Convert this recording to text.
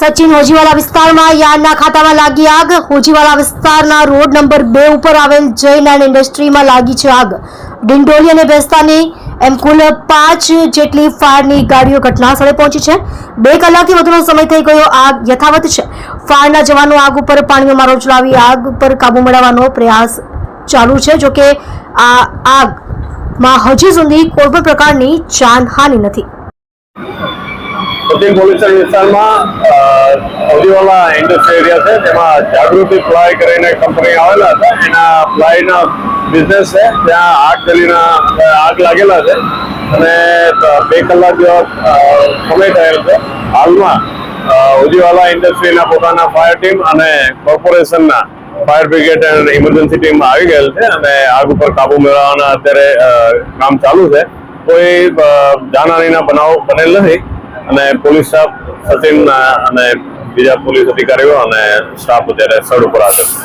સચિન હોજીવાલા વિસ્તારમાં યાર્ડના ખાતામાં લાગી આગ। હોજીવાલા વિસ્તારના રોડ નંબર 2 ઉપર આવેલ જયલેન્ડ ઇન્ડસ્ટ્રીમાં લાગી છે આગ। ડિંડોલી અને ભેસ્તાની એમ કુલ 5 જેટલી ફાયરની ગાડીઓ ઘટના સ્થળે પહોંચી છે। 2 કલાકથી વધુનો સમય થઈ ગયો આગ યથાવત છે। ફાયરના જવાનો આગ ઉપર પાણીનો મારો ચલાવી આગ પર કાબુ મેળવવાનો પ્રયાસ ચાલુ છે। જોકે આ આગમાં હજી સુધી કોઈ પણ પ્રકારની જાનહાનિ નથી। સચિન પોલીસ વિસ્તારમાં હોજીવાલા ઇન્ડસ્ટ્રી એરિયા છે, તેમાં જાગૃતિ પ્લાય કરીને કંપની આવેલા હતા। એના પ્લાયના બિઝનેસ છે, ત્યાં આગ લાગેલા છે અને 2 કલાક જેવા સમય થયેલ છે। હાલમાં હોજીવાલા ઇન્ડસ્ટ્રીના પોતાના ફાયર ટીમ અને કોર્પોરેશનના fire brigade and emergency team આવી ગયેલ છે અને આગ ઉપર કાબુ મેળવવાના અત્યારે કામ ચાલુ છે। કોઈ જાનહાનિના બનાવ બનેલ નથી અને પોલીસ સ્ટાફ સચિન અને બીજા પોલીસ અધિકારીઓ અને સ્ટાફ અત્યારે સ્થળ ઉપર હાજર છે।